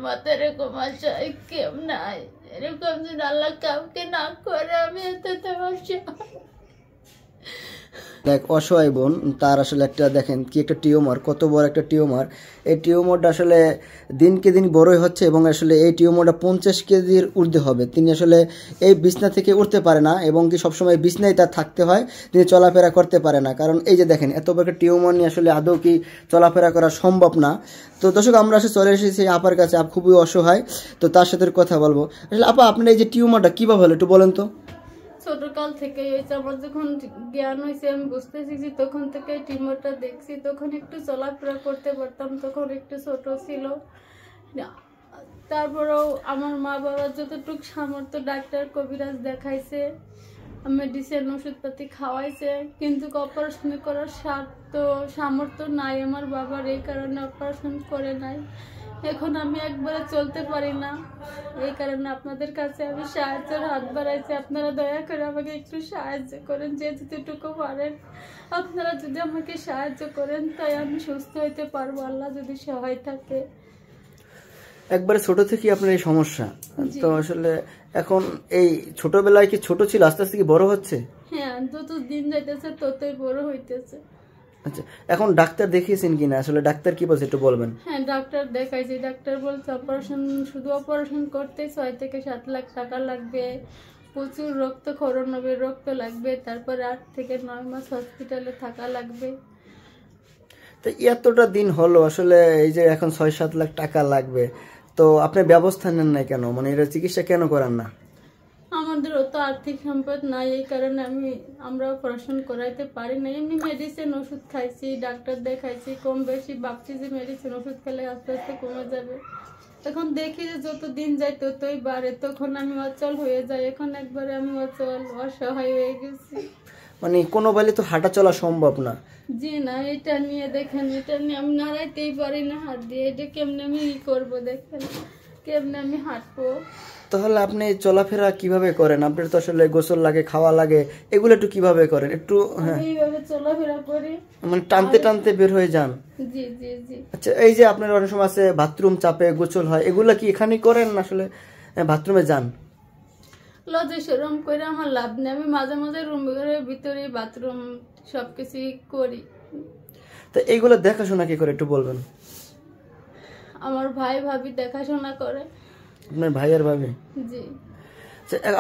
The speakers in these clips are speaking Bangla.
মাথায় এরকম আশা কেউ নাই, এরকম যদি আল্লাহ কাউকে না করে আমি এত সমস্যা। দেখ অসহায় বোন, তার আসলে একটা দেখেন কি একটা টিউমার, কত বড় একটা টিউমার। এই টিউমারটা আসলে দিনকে দিন বড়ই হচ্ছে এবং আসলে এই টিউমারটা 50 কেজির ঊর্ধ্বে হবে। তিনি আসলে এই বিছনা থেকে উঠতে পারে না এবং কি সবসময় বিছনায় তার থাকতে হয়, তিনি চলাফেরা করতে পারে না। কারণ এই যে দেখেন এত বড় একটা টিউমার নিয়ে আসলে আদৌ কি চলাফেরা করা সম্ভব না। তো দর্শক আমরা আসলে চলে এসেছি আপার কাছে, আপ খুবই অসহায়। তো তার সাথে কথা বলবো। আসলে আপা আপনার এই যে টিউমারটা কীভাবে হলো একটু বলেন তো। ছোটকাল থেকে হয়েছে, আমার যখন জ্ঞান হয়েছে আমি বুঝতে শিখছি তখন থেকে টিউমারটা দেখছি। তখন একটু চলাফেরা করতে পারতাম, তখন একটু ছোট ছিল। তারপরেও আমার মা বাবার যতটুকু সামর্থ্য ডাক্তার কবিরাজ দেখাইছে, মেডিসিন ওষুধপাতি খাওয়াইছে, কিন্তু অপারেশন করার সামর্থ্য নাই আমার বাবার, এই কারণে অপারেশন করে নাই। এখন আমি একবারে চলতে পারি না, এই কারণে আপনাদের কাছে আমি সাহায্যের হাত বাড়াইছি। আপনারা দয়া করে আমাকে একটু সাহায্য করেন, যে যতটুকু পারেন আপনারা যদি আমাকে সাহায্য করেন তাই আমি সুস্থ হইতে পারবো, আল্লাহ যদি সহায় থাকে। একবারে ছোট থেকে আপনার এই সমস্যা, তো আসলে এখন এই ছোটবেলায় কি ছোট ছিল, আস্তে আস্তে কি বড় হচ্ছে? হ্যাঁ, যত দিন যাইতেছে ততই বড় হইতেছে। আচ্ছা, এখন ডাক্তার দেখিয়েছেন কিনা, আসলে ডাক্তার কি বলছে একটু বলবেন? হ্যাঁ, ডাক্তার দেখাইছি। ডাক্তার বলছে অপারেশন, শুধু অপারেশন করতে 6 থেকে 7 লাখ টাকা লাগবে, প্রচুর রক্তক্ষরণ হবে, রক্ত লাগবে, তারপরে 8 থেকে 9 মাস হসপিটালে থাকা লাগবে। তো এতটা দিন হলো আসলে এই যে এখন 6-7 লাখ টাকা লাগবে, তো আপনি ব্যবস্থা নেন নাই কেন, মানে এটা চিকিৎসা কেন করেন না? আমাদের অত আর্থিক সম্পদ নাই, এই কারণে আমরা অপারেশন করাইতে পারি না। এমনি মেডিসিন ওষুধ খাইছি, ডাক্তার দেখাইছি, কম বেশি ভাবছি যে মেডিসিন ওষুধ খেলে আস্তে আস্তে কমে যাবে। এখন দেখি যে যত দিন যায় ততই বাড়ে, তখন আমি অচল হয়ে যাই। এখন একবারে আমি অচল, অসহায় হয়ে গেছি। মানে কোনো বলে তো হাঁটা চলা সম্ভব না। জি না, এটা নিয়ে দেখেন, এটা নিয়ে আমি নাড়াইতেই পারি না হাত দিয়ে। এটা কেমনে আমি করবো দেখেন, কেমনে আমি হাঁটবো। তাহলে আপনি চলাফেরা কিভাবে করেন? আপনার তো আসলে গোসল লাগে, খাওয়া লাগে, এগুলো একটু কিভাবে করেন একটু? হ্যাঁ, এইভাবে চলাফেরা করি, মানে টানতে টানতে বের হয়ে যান? জি জি জি। আচ্ছা, এই যে আপনার অনেক সময় আছে বাথরুম চাপে গোসল হয়, এগুলা কি এখানেই করেন আসলে বাথরুমে যান? লজে সরম করে আমার লাভ নেই, আমি মাঝে মাঝে রুমের ভিতরে বাথরুম সবকিছুই করি। তো এইগুলো দেখাশোনা কি করে একটু বলবেন? আমার ভাই ভাবি দেখাশোনা করে। আপনার ভাই আর ভাবি? জি।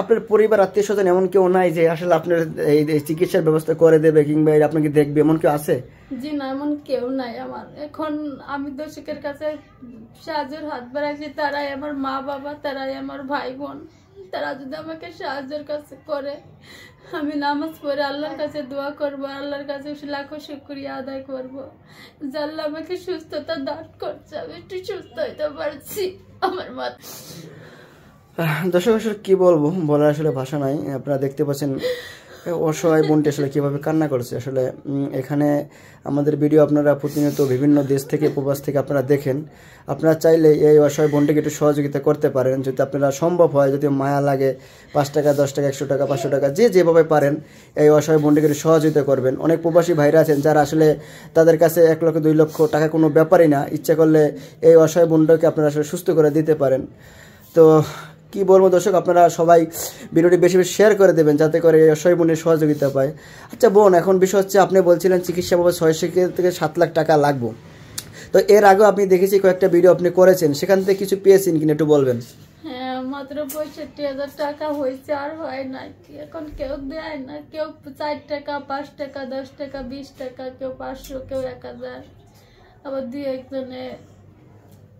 আপনার পরিবার আত্মীয় স্বজন এমন কেউ নাই যে আসলে আপনার এই চিকিৎসার ব্যবস্থা করে দেবে কিংবা আপনাকে দেখবে, এমন কেউ আছে? জি না, এমন কেউ নাই আমার। এখন আমি দর্শকের কাছে সাহায্যের হাত বাড়াইছি, তারাই আমার মা বাবা, তারাই আমার ভাই বোন। তারা যদি আমাকে সাহায্যের কাছে করে, আমি নামাজ পড়ে আল্লাহর কাছে দোয়া করব, আল্লাহর কাছে লাখো শুকরিয়া আদায় করব যে আল্লাহ আমাকে সুস্থতা দান করছে, আমি একটু সুস্থ হইতে পারছি। আমার মা দর্শক আসলে কি বলবো, বলার আসলে ভাষা নাই। আপনারা দেখতে পাচ্ছেন অসহায় বোনটি আসলে কিভাবে কান্না করছে। আসলে এখানে আমাদের ভিডিও আপনারা প্রতিনিয়ত বিভিন্ন দেশ থেকে, প্রবাস থেকে আপনারা দেখেন। আপনারা চাইলে এই অসহায় বোনটিকে একটু সহযোগিতা করতে পারেন, যদি আপনারা সম্ভব হয়, যদি মায়া লাগে, 5 টাকা, 10 টাকা, 100 টাকা, 500 টাকা, যে যেভাবে পারেন এই অসহায় বোনটিকে একটু সহযোগিতা করবেন। অনেক প্রবাসী ভাইরা আছেন যারা আসলে তাদের কাছে 1 লক্ষ 2 লক্ষ টাকা কোনো ব্যাপারই না, ইচ্ছা করলে এই অসহায় বোনটাকে আপনারা আসলে সুস্থ করে দিতে পারেন। তো কি বলবো দর্শক, আপনারা সবাই ভিডিওটি বেশি বেশি শেয়ার করে দেবেন যাতে করে এই অসহায় বোনের সহযোগিতা পায়। আচ্ছা বোন, এখন বিষয় হচ্ছে আপনি বলছিলেন চিকিৎসা বাবদ 6 থেকে 7 লাখ টাকা লাগবে। তো এর আগেও আপনি দেখেছি কয়েকটা ভিডিও আপনি করেছেন, সেখান থেকে কিছু পেয়েছেন কিনা একটু বলবেন? হ্যাঁ, মাত্র 65,000 টাকা হয়েছে, আর হয় না। এখন কেউ দেয় না, কেউ 4 টাকা, 5 টাকা, 10 টাকা, 20 টাকা, কেউ 500, কেউ 1000, আবার 2-1 জনে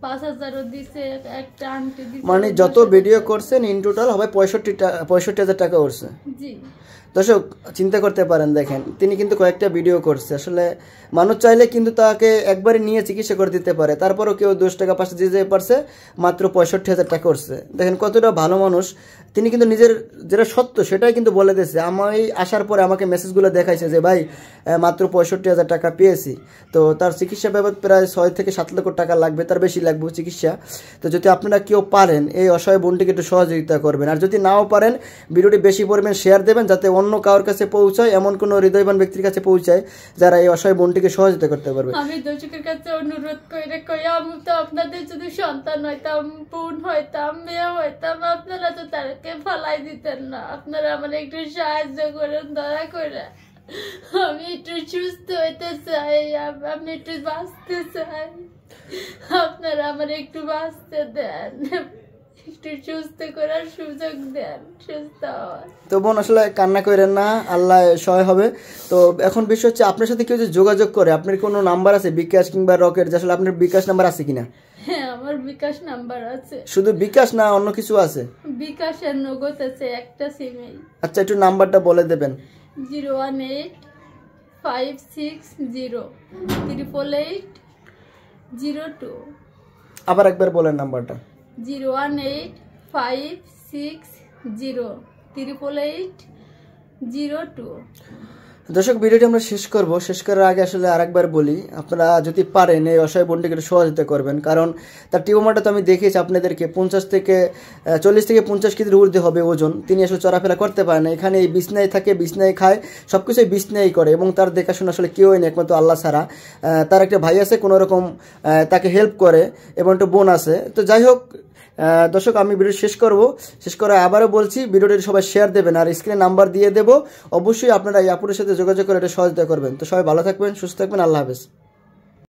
5,000ও দিছে, একটা আন্টি দিছে। মানে যত ভিডিও করছেন ইন টোটাল হবে 65,000 টাকা উঠছে। জি। দর্শক চিন্তা করতে পারেন, দেখেন তিনি কিন্তু কয়েকটা ভিডিও করছে। আসলে মানুষ চাইলে কিন্তু তাকে একবারে নিয়ে চিকিৎসা করে দিতে পারে, তারপরও কেউ 10 টাকা 5 টাকা যে পারছে মাত্র 65,000 টাকা করছে। দেখেন কতটা ভালো মানুষ তিনি, কিন্তু নিজের যেটা সত্য সেটাই কিন্তু বলে দিয়েছে। আমি আসার পরে আমাকে মেসেজগুলো দেখাইছে যে ভাই মাত্র 65,000 টাকা পেয়েছি, তো তার চিকিৎসা বাবদ প্রায় 6 থেকে 7 লক্ষ টাকা লাগবে, তার বেশি লাগবে চিকিৎসা। তো যদি আপনারা কেউ পারেন এই অসহায় বোনটিকে একটু সহযোগিতা করবেন, আর যদি নাও পারেন ভিডিওটি বেশি পরিমাণ শেয়ার দেবেন যাতে অন্য কারোর কাছে পৌঁছায়, এমন কোনো হৃদয়বান ব্যক্তির কাছে পৌঁছায় যারা এই অসহায় বোনটিকে সহযোগিতা করতে পারবে। আমি দর্শকের কাছে অনুরোধ করে কই, আমি তো আপনাদের যদি সন্তান হইতাম, বোন হইতাম, মেয়ে হইতাম, আপনারা তো তাকে ফালাই দিতেন না। আপনারা আমার একটু সাহায্য করেন দয়া করে। আমি একটু সুস্থ হইতে চাই, আমি একটু বাঁচতে চাই, আপনারা আমার একটু বাঁচতে দেন, একটু সুস্থ করার সুযোগ দেন, সুস্থ হওয়ার। তো বোন আসলে কান্না করেন না, আল্লাহ সহায় হবে। তো এখন বিষয় হচ্ছে আপনার সাথে কেউ যে যোগাযোগ করে, আপনার কোনো নাম্বার আছে বিকাশ কিংবা রকেট, যে আসলে আপনার বিকাশ নাম্বার আছে কিনা? হ্যাঁ, আমার বিকাশ নাম্বার আছে। শুধু বিকাশ না অন্য কিছু আছে? বিকাশ আর নগদ আছে একটা সিমেই। আচ্ছা একটু নাম্বারটা বলে দেবেন। 01856088802। আবার একবার বলেন নাম্বারটা। 01856088802। দর্শক ভিডিওটি আমরা শেষ করব, শেষ করার আগে আসলে আরেকবার বলি, আপনারা যদি পারেন এই অসহায় বোনটিকে একটু সহযোগিতা করবেন, কারণ তার টিউমারটা তো আমি দেখেছি আপনাদেরকে 40 থেকে 50 কেজির ঊর্ধ্বে হবে ওজন। তিনি আসলে চলাফেরা করতে পারে না, এখানে এই বিছনায় থাকে, বিছনায় খায়, সব কিছুই বিছনায় করে, এবং তার দেখাশোনা আসলে কেউই নেই একমাত্র আল্লাহ ছাড়া। তার একটা ভাই আছে কোনো রকম তাকে হেল্প করে, এবং একটা বোন আছে। তো যাই হোক দর্শক, আমি ভিডিও শেষ করার আবারও বলছি ভিডিওটি সবাই শেয়ার দেবেন, আর স্ক্রিনে নাম্বার দিয়ে দেবো, অবশ্যই আপনারা এই আপুরের সাথে যোগাযোগ করে এটা সহযোগিতা করবেন। তো সবাই ভালো থাকবেন, সুস্থ থাকবেন, আল্লাহ হাফেজ।